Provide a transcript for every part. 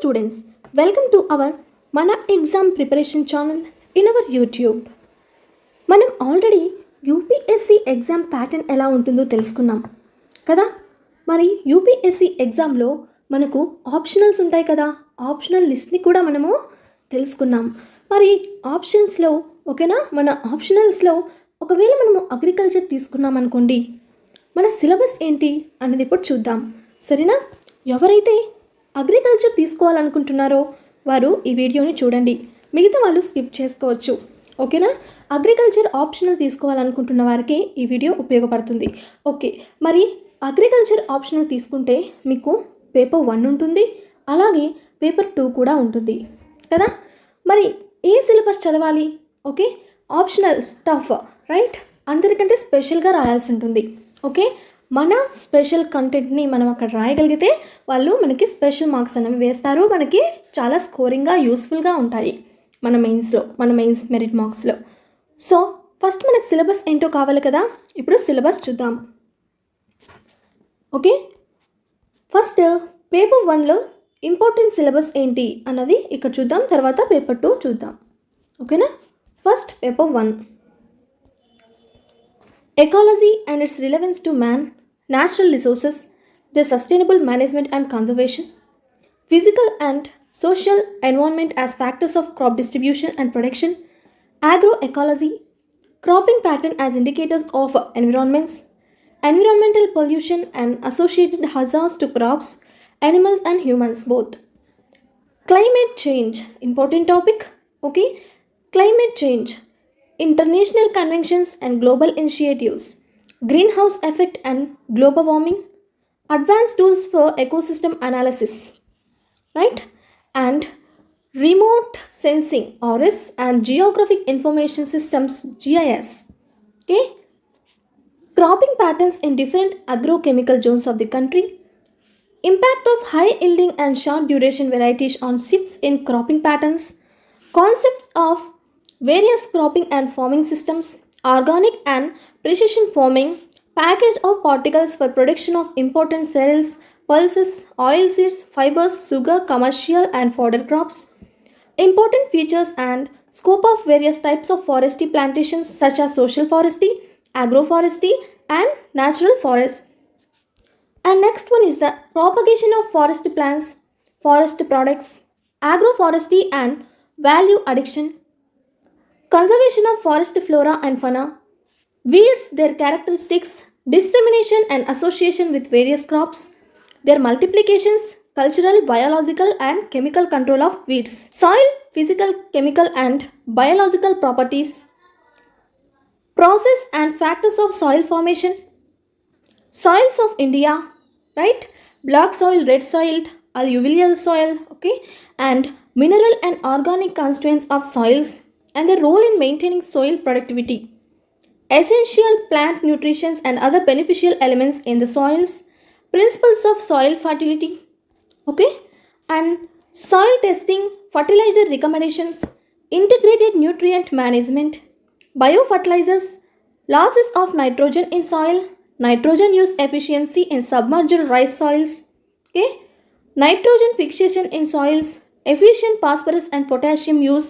students, welcome to our Mana exam preparation channel in our YouTube. మనం already UPSC exam pattern ఎలా ఉంటుందో తెలుసుకున్నాం కదా. మరి యూపీఎస్సి ఎగ్జామ్లో మనకు ఆప్షనల్స్ ఉంటాయి కదా, ఆప్షనల్ లిస్ట్ని కూడా మనము తెలుసుకున్నాం. మరి ఆప్షన్స్లో ఓకేనా, మన ఆప్షనల్స్లో ఒకవేళ మనము అగ్రికల్చర్ తీసుకున్నాం అనుకోండి, మన సిలబస్ ఏంటి అనేది ఇప్పుడు చూద్దాం, సరేనా. ఎవరైతే అగ్రికల్చర్ తీసుకోవాలనుకుంటున్నారో వారు ఈ వీడియోని చూడండి, మిగతా వాళ్ళు స్కిప్ చేసుకోవచ్చు, ఓకేనా. అగ్రికల్చర్ ఆప్షనల్ తీసుకోవాలనుకుంటున్న వారికి ఈ వీడియో ఉపయోగపడుతుంది. ఓకే, మరి అగ్రికల్చర్ ఆప్షనల్ తీసుకుంటే మీకు పేపర్ 1 ఉంటుంది, అలాగే పేపర్ 2 కూడా ఉంటుంది కదా. మరి ఏ సిలబస్ చదవాలి? ఓకే, ఆప్షనల్ స్టఫ్ రైట్, అందరికంటే స్పెషల్గా రాయాల్సి ఉంటుంది. ఓకే, మన స్పెషల్ కంటెంట్ని మనం అక్కడ రాయగలిగితే వాళ్ళు మనకి స్పెషల్ మార్క్స్ అనేవి వేస్తారు, మనకి చాలా స్కోరింగ్గా యూస్ఫుల్గా ఉంటాయి మన మెయిన్స్ మెరిట్ మార్క్స్లో. సో ఫస్ట్ మనకు సిలబస్ ఏంటో కావాలి కదా, ఇప్పుడు సిలబస్ చూద్దాం. ఓకే, ఫస్ట్ పేపర్ 1లో ఇంపార్టెంట్ సిలబస్ ఏంటి అన్నది ఇక్కడ చూద్దాం, తర్వాత పేపర్ 2 చూద్దాం, ఓకేనా. First paper 1, ecology and its relevance to man, natural resources, their sustainable management and conservation, physical and social environment as factors of crop distribution and production, agroecology, cropping pattern as indicators of environments, environmental pollution and associated hazards to crops, animals and humans both. Climate change, important topic. Okay, climate change, international conventions and global initiatives, greenhouse effect and global warming, advanced tools for ecosystem analysis, right, and remote sensing RS and geographic information systems GIS. Okay, cropping patterns in different agrochemical zones of the country, impact of high yielding and short duration varieties on shifts in cropping patterns, concepts of various cropping and farming systems, organic and precision farming, package of particles for production of important cereals, pulses, oilseeds, fibers, sugar, commercial and fodder crops, important features and scope of various types of forestry plantations such as social forestry, agroforestry and natural forests. And next one is the propagation of forest plants, forest products, agroforestry and value addition, conservation of forest flora and fauna, weeds, their characteristics, dissemination and association with various crops, their multiplications, cultural, biological and chemical control of weeds, soil, physical, chemical and biological properties, process and factors of soil formation, soils of India, right, black soil, red soil, alluvial soil, okay, and mineral and organic constituents of soils and their role in maintaining soil productivity, essential plant nutrition and other beneficial elements in the soils, principles of soil fertility, okay, and soil testing, fertilizer recommendations, integrated nutrient management, biofertilizers, losses of nitrogen in soil, nitrogen use efficiency in submerged rice soils, okay, nitrogen fixation in soils, efficient phosphorus and potassium use,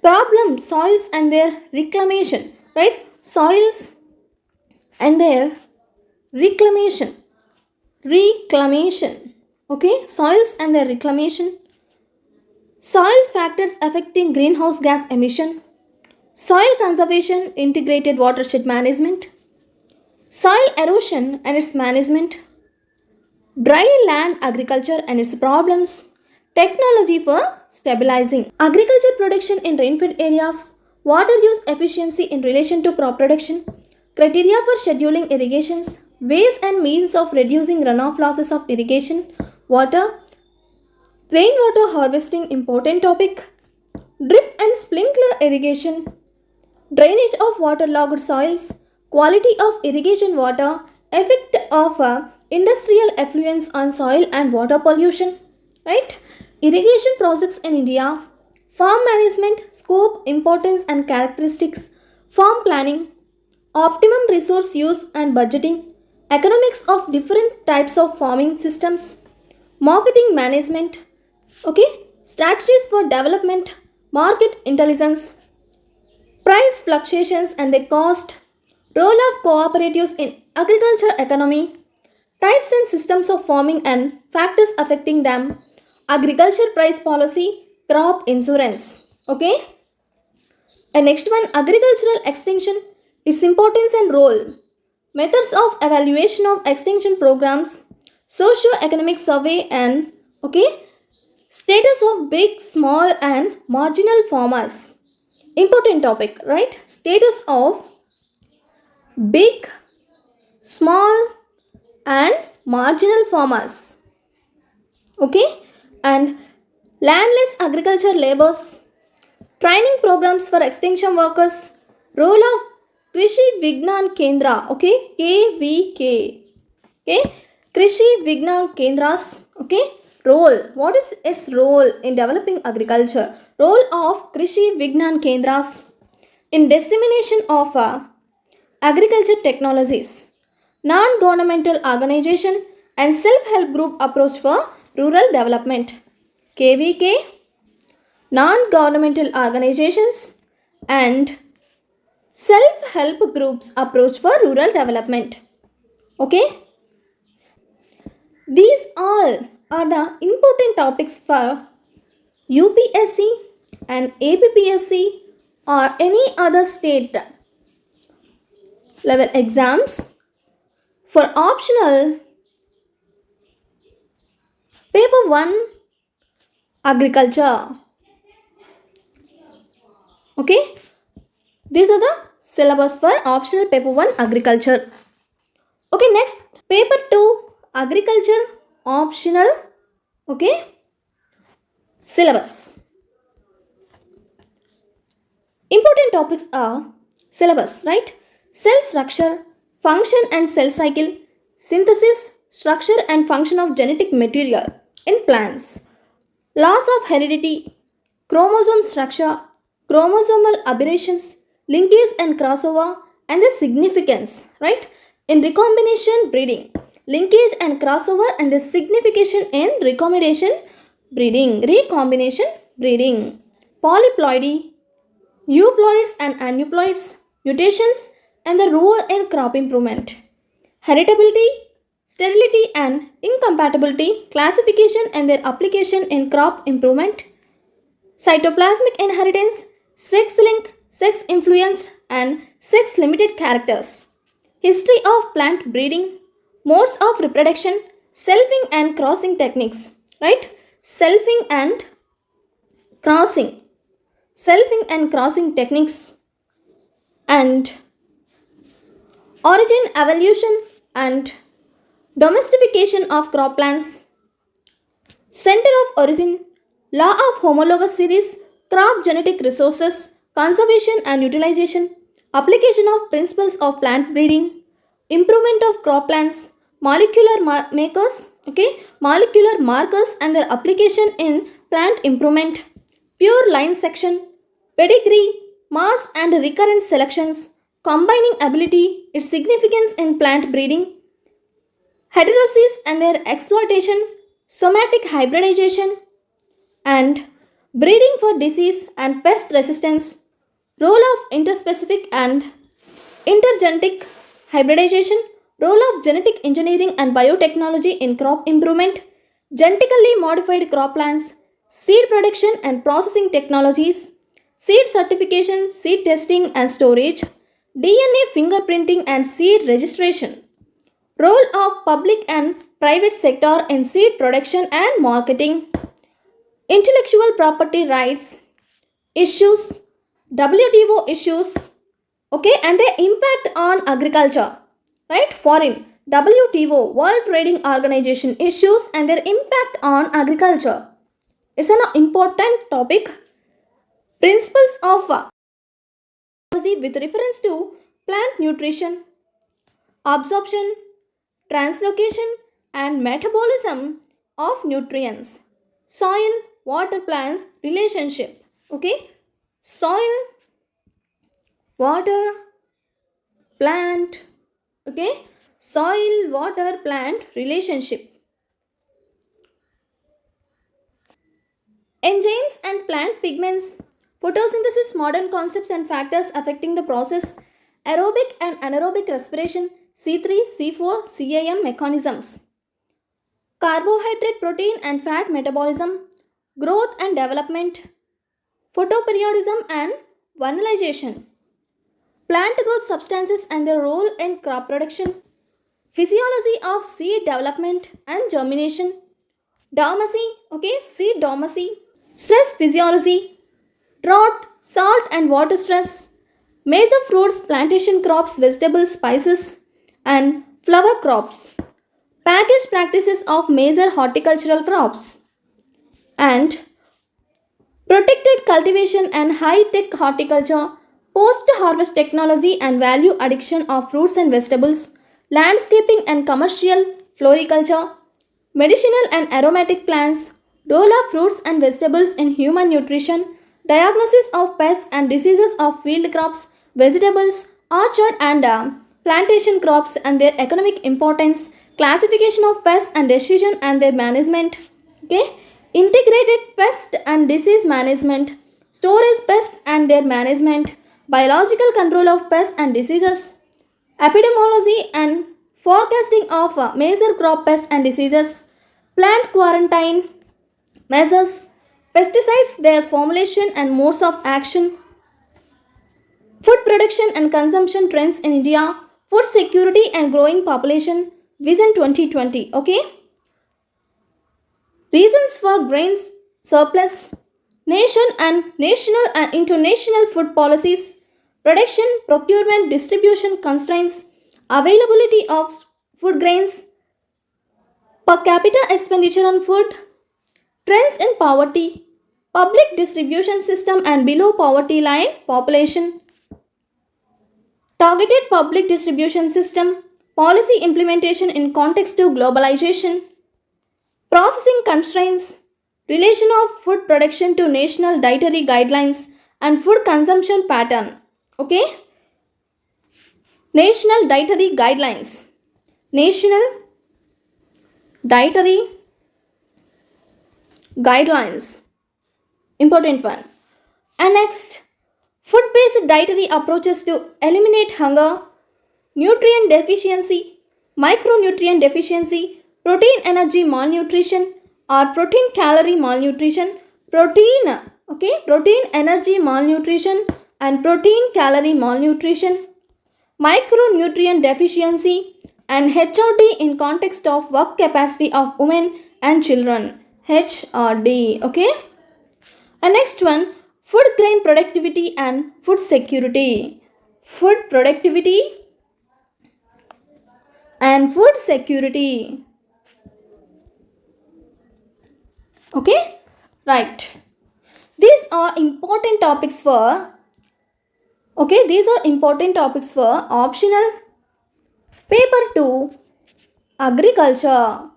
problem soils and their reclamation, right, soils and their reclamation, okay, soils and their reclamation, soil factors affecting greenhouse gas emission, soil conservation, integrated watershed management, soil erosion and its management, dry land agriculture and its problems, technology for stabilizing agriculture production in rainfed areas, water use efficiency in relation to crop production, criteria for scheduling irrigations, ways and means of reducing runoff losses of irrigation water, rainwater harvesting, important topic, drip and sprinkler irrigation, drainage of waterlogged soils, quality of irrigation water, effect of industrial effluents on soil and water pollution, right, irrigation projects in India, farm management, scope, importance and characteristics, farm planning, optimum resource use and budgeting, economics of different types of farming systems, marketing management, Okay, strategies for development, market intelligence, price fluctuations and their cost, role of cooperatives in agriculture economy, types and systems of farming and factors affecting them, agriculture price policy, crop insurance. Okay, and next one, agricultural extinction, its importance and role, methods of evaluation of extinction programs, socio-economic survey and okay, status of big, small and marginal farmers. Important topic, right? Status of big, small and marginal farmers. Okay? And landless agriculture labors, training programs for extension workers, role of Krishi Vignan Kendra, okay? KVK. Okay? Krishi Vignan Kendras, okay? Role. What is its role in developing agriculture? Role of Krishi Vignan Kendras in dissemination of agriculture technologies, non-governmental organization and self-help group approach for rural development. KVK, non-governmental organizations and self-help groups approach for rural development. Okay, these all are the important topics for UPSC and APPSC or any other state level exams. For optional, paper 1 agriculture. Okay, these are the syllabus for optional paper 1 agriculture. Okay, next paper 2 agriculture optional. Okay, syllabus. Important topics are syllabus, right? Cell structure, function and cell cycle, synthesis, structure and function of genetic material in plants, loss of heredity, chromosome structure, chromosomal aberrations, linkage and crossover, and the significance, right? In recombination breeding, linkage and crossover, and the signification in recombination breeding, polyploidy, euploids and aneuploids, mutations, and the role in crop improvement, heritability, sterility and incompatibility, classification and their application in crop improvement, cytoplasmic inheritance, sex linked, sex influenced, and sex limited characters, history of plant breeding, modes of reproduction, selfing and crossing techniques, right? Selfing and crossing, selfing and crossing techniques, and origin, evolution, and domestication of croplands, center of origin, law of homologous series, crop genetic resources, conservation and utilization, application of principles of plant breeding, improvement of croplands, molecular markers and their application in plant improvement, pure line section, pedigree, mass and recurrent selections, combining ability, its significance in plant breeding, heterosis and their exploitation, somatic hybridization, and breeding for disease and pest resistance, role of interspecific and intergenetic hybridization, role of genetic engineering and biotechnology in crop improvement, genetically modified croplands, seed production and processing technologies, seed certification, seed testing and storage, DNA fingerprinting and seed registration, role of public and private sector in seed production and marketing, intellectual property rights issues, WTO issues, okay, and their impact on agriculture, right? Foreign WTO, World Trading Organization issues and their impact on agriculture. It's an important topic. Principles of with reference to plant nutrition, absorption, translocation, and metabolism of nutrients, soil water plant relationship. Okay, soil water plant, okay, soil water plant relationship, enzymes and plant pigments, photosynthesis, modern concepts and factors affecting the process, aerobic and anaerobic respiration, C3, C4, CAM mechanisms, carbohydrate, protein and fat metabolism, growth and development, photoperiodism and vernalization, plant growth substances and their role in crop production, physiology of seed development and germination, dormancy, seed dormancy, stress physiology, drought, salt and water stress, major fruits, plantation crops, vegetables, spices, and flower crops, package practices of major horticultural crops, and protected cultivation and high-tech horticulture, post-harvest technology and value addition of fruits and vegetables, landscaping and commercial floriculture, medicinal and aromatic plants, role of fruits and vegetables in human nutrition, diagnosis of pests and diseases of field crops, vegetables, orchard and plantation crops and their economic importance, classification of pests and decision and their management, integrated pest and disease management, storage pests and their management, biological control of pests and diseases, epidemiology and forecasting of major crop pests and diseases, plant quarantine measures, pesticides, their formulation and modes of action, food production and consumption trends in India, food security and growing population, Vision 2020. Reasons for grains surplus, national and international food policies, production, procurement, distribution constraints, availability of food grains, per capita expenditure on food, trends in poverty, public distribution system and below poverty line population, targeted public distribution system, policy implementation in context to globalization, processing constraints, relation of food production to national dietary guidelines and food consumption pattern. National dietary guidelines. National dietary guidelines. Important one. And next, food-based dietary approaches to eliminate hunger, nutrient deficiency, micronutrient deficiency, protein energy malnutrition or protein calorie malnutrition, protein energy malnutrition and protein calorie malnutrition, micronutrient deficiency and HRD in context of work capacity of women and children, HRD. And next one, food grain productivity and food security. Food productivity and food security. Right. These are important topics for optional paper 2 agriculture.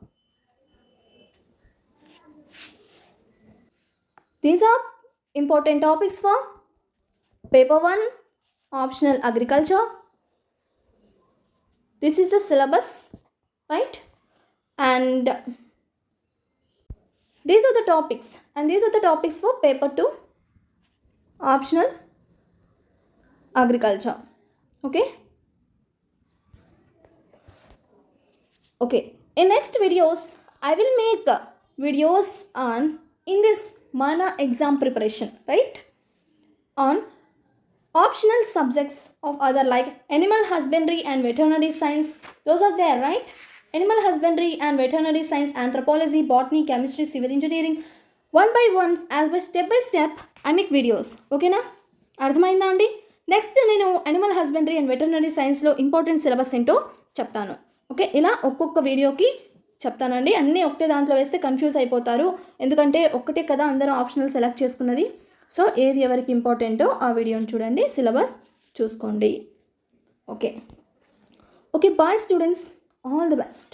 These are important topics for paper 1 optional agriculture. This is the syllabus, right? And these are the topics, for paper 2 optional agriculture. In next videos I will make videos on in this mana exam preparation, right, on optional subjects of other like animal husbandry and veterinary science. Those are there, right? Animal husbandry and veterinary science, anthropology, botany, chemistry, civil engineering, one by one, as by step I make videos. నా అర్థమైందా అండి? Next నేను animal husbandry and veterinary సైన్స్లో important syllabus ఏంటో చెప్తాను. ఇలా ఒక్కొక్క వీడియోకి చెప్తానండి. అన్నీ ఒకటే దాంట్లో వేస్తే కన్ఫ్యూజ్ అయిపోతారు, ఎందుకంటే ఒక్కటే కదా అందరూ ఆప్షనల్ సెలెక్ట్ చేసుకున్నది. సో ఏది ఎవరికి ఇంపార్టెంటో ఆ వీడియోని చూడండి, సిలబస్ చూసుకోండి. Okay bye students, all the best.